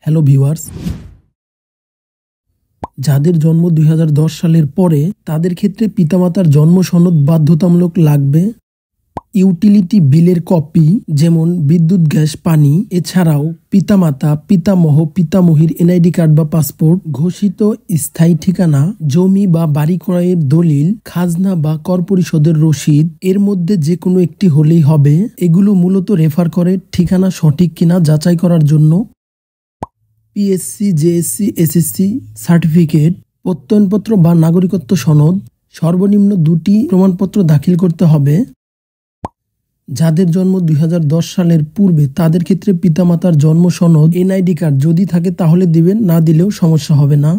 Hello viewers, যাদের জন্ম 2010 সালের পরে তাদের ক্ষেত্রে পিতামাতার জন্ম সনদ বাধ্যতামূলক লাগবে। ইউটিলিটি বিলের কপি যেমন বিদ্যুৎ, গ্যাস, পানি, এছাড়াও পিতামাতা, পিতামহ, পিতামহীর এনআইডি কার্ড বা পাসপোর্ট, ঘোষিত স্থায়ী ঠিকানা, জমি বা বাড়ি ক্রয়ের দলিল, খাজনা বা কর পরিশোধের রসিদ, এর মধ্যে যে কোনো একটি হলেই হবে। এগুলো মূলত রেফার করে ঠিকানা সঠিক কিনা যাচাই করার জন্য। পিএসসি, জেএসসি, এসএসসি সার্টিফিকেট, প্রত্যয়নপত্র বা নাগরিকত্ব সনদ, সর্বনিম্ন 2টি প্রমাণপত্র দাখিল করতে হবে। যাদের জন্ম 2010 সালের পূর্বে তাদের ক্ষেত্রে পিতামাতার জন্ম সনদ, এনআইডি কার্ড যদি থাকে তাহলে দিবেন, না দিলেও সমস্যা হবে না।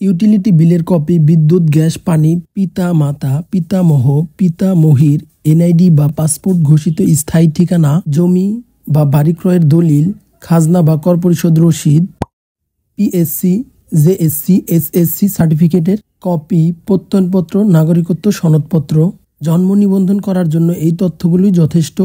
ইউটিলিটি বিলের কপি, বিদ্যুৎ, গ্যাস, পানি, পিতামাতা, পিতামহ, পিতামহীর এনআইডি বা পাসপোর্ট, ঘোষিত স্থায়ী ঠিকানা, জমি বা বাড়ি ক্রয়ের দলিল, খাজনা বা কর পরিশোধ রসিদ, পিএসসি, জেএসসি, এসএসসি সার্টিফিকেটের কপি, প্রত্যয়নপত্র, নাগরিকত্ব সনদপত্র। জন্ম নিবন্ধন করার জন্য এই তথ্যগুলোই যথেষ্ট।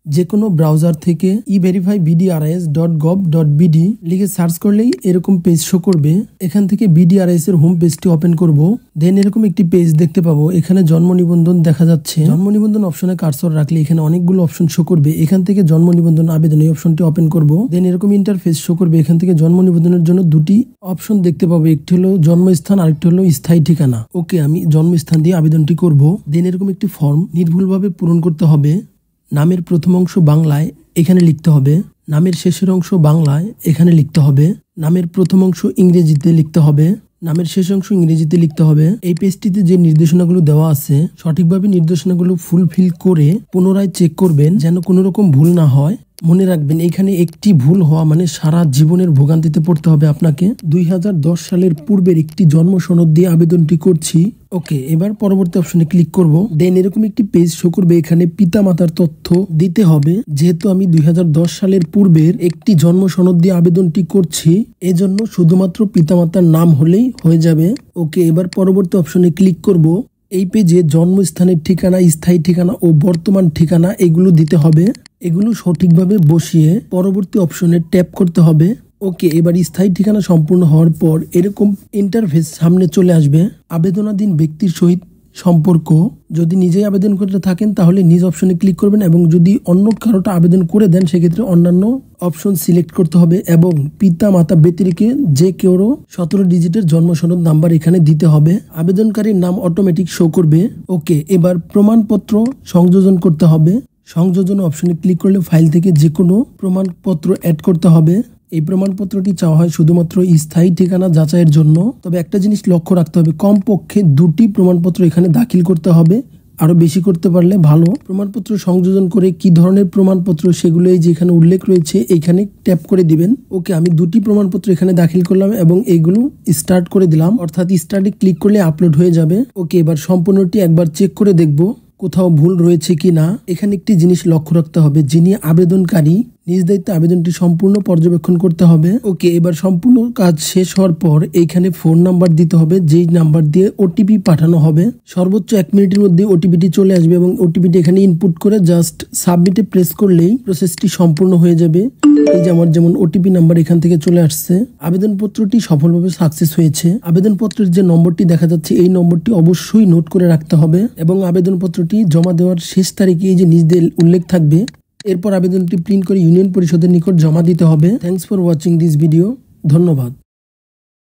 যে কোনো ব্রাউজার থেকে everifyBDRIS.gov.bd লিখে সার্চ করলেই এরকম পেজ শো করবে। এখান থেকে BDRIS এর হোম পেজটি ওপেন করব। দেন এরকম একটি পেজ দেখতে পাবো। এখানে জন্ম নিবন্ধন দেখা যাচ্ছে। জন্ম নিবন্ধন অপশনে কার্সর রাখলে এখানে অনেকগুলো অপশন শো করবে। এখান থেকে জন্ম নিবন্ধন আবেদন এই অপশনটি ওপেন করব। দেন এরকম ইন্টারফেস শো করবে। এখান থেকে জন্ম নিবন্ধনের জন্য 2টি অপশন দেখতে পাবো। একটি হলো জন্মস্থান, আরেকটি হলো স্থায়ী ঠিকানা। ওকে, আমি জন্মস্থান দিয়ে আবেদনটি করব। দেন এরকম একটি ফর্ম নির্ভুলভাবে পূরণ করতে হবে। নামের প্রথম অংশ বাংলায় এখানে লিখতে হবে, নামের শেষের অংশ বাংলায় এখানে লিখতে হবে, নামের প্রথম অংশ ইংরেজিতে লিখতে হবে, নামের শেষ অংশ ইংরেজিতে লিখতে হবে। এই পেজটিতে যে নির্দেশনাগুলো দেওয়া আছে সঠিকভাবে নির্দেশনাগুলো ফুলফিল করে পুনরায় চেক করবেন যেন কোনো রকম ভুল না হয়। মনে রাখবেন, এখানে একটি ভুল হওয়া মানে সারা জীবনের ভোগান্তিতে পড়তে হবে আপনাকে। 2010 সালের পূর্বের একটি জন্ম সনদ দিয়ে আবেদনটি করছি। ওকে, এবার পরবর্তী অপশনে ক্লিক করব। দেন এরকম একটি পেজ শো করবে। এখানে পিতামাতার তথ্য দিতে হবে। যেহেতু আমি 2010 সালের পূর্বের একটি জন্ম সনদ দিয়ে আবেদনটি করছি, এজন্য শুধুমাত্র পিতামাতার নাম হলেই হয়ে যাবে। ওকে, এবার পরবর্তী অপশনে ক্লিক করব। এই পেজে জন্মস্থানের ঠিকানা, স্থায়ী ঠিকানা ও বর্তমান ঠিকানা এগুলো দিতে হবে। এগুলো সঠিকভাবে বসিয়ে পরবর্তী অপশনে ট্যাপ করতে হবে। ওকে, এবার স্থায়ী ঠিকানা সম্পূর্ণ হওয়ার পর এরকম ইন্টারফেস সামনে চলে আসবে। আবেদনাধীন ব্যক্তির সহিত সম্পর্ক, যদি নিজেই আবেদন করতে থাকেন তাহলে নিজ অপশনে ক্লিক করবেন, এবং যদি অন্য কারোটা আবেদন করে দেন সেক্ষেত্রে অন্যান্য অপশন সিলেক্ট করতে হবে, এবং পিতা মাতা ব্যতিরেকে যে কেউ 17 ডিজিটের জন্ম সনদ নাম্বার এখানে দিতে হবে। আবেদনকারীর নাম অটোমেটিক শো করবে। ওকে, এবার প্রমাণপত্র সংযোজন করতে হবে। সংযোজন অপশনে ক্লিক করলে ফাইল থেকে যে কোনো প্রমাণপত্র অ্যাড করতে হবে। এই প্রমাণপত্রটি চাওয়া হয় শুধুমাত্র স্থায়ী ঠিকানা যাচাইয়ের জন্য। তবে একটা জিনিস লক্ষ্য রাখতে হবে, কমপক্ষে 2টি প্রমাণপত্র এখানে দাখিল করতে হবে। আরো বেশি করতে পারলে ভালো। প্রমাণপত্র সংযোজন করে কি ধরনের প্রমাণপত্র সেগুলো এই যে এখানে উল্লেখ রয়েছে এখানে ট্যাপ করে দিবেন। ওকে, আমি 2টি প্রমাণপত্র এখানে দাখিল করলাম এবং এগুলো স্টার্ট করে দিলাম, অর্থাৎ স্টার্টে ক্লিক করলে আপলোড হয়ে যাবে। ওকে, এবার সম্পূর্ণটি একবার চেক করে দেখব কোথাও ভুল রয়েছে কি না। এখানে একটি জিনিস লক্ষ্য রাখতে হবে, যিনি আবেদনকারী নিজ দায়িত্বে আবেদনটি সম্পূর্ণ পর্যবেক্ষণ করতে হবে। ওকে, এবার সম্পূর্ণ কাজ শেষ হওয়ার পর এইখানে ফোন নাম্বার দিতে হবে, যেই নাম্বার দিয়ে ওটিপি পাঠানো হবে। সর্বোচ্চ 1 মিনিটের মধ্যে ওটিপিটি চলে আসবে এবং ওটিপিটি এখানে ইনপুট করে জাস্ট সাবমিটে প্রেস করলেই প্রসেসটি সম্পূর্ণ হয়ে যাবে। এই যে আমার যেমন ওটিপি নাম্বার এখান থেকে চলে আসছে। আবেদনপত্রটি সফলভাবে সাকসেস হয়েছে। আবেদনপত্রের যে নম্বরটি দেখা যাচ্ছে এই নম্বরটি অবশ্যই নোট করে রাখতে হবে, এবং আবেদনপত্রটি জমা দেওয়ার শেষ তারিখে এই যে নিজ দিয়ে উল্লেখ থাকবে। এরপর আবেদনটি প্রিন্ট করে ইউনিয়ন পরিষদের নিকট জমা দিতে হবে। Thanks for watching this video. ধন্যবাদ।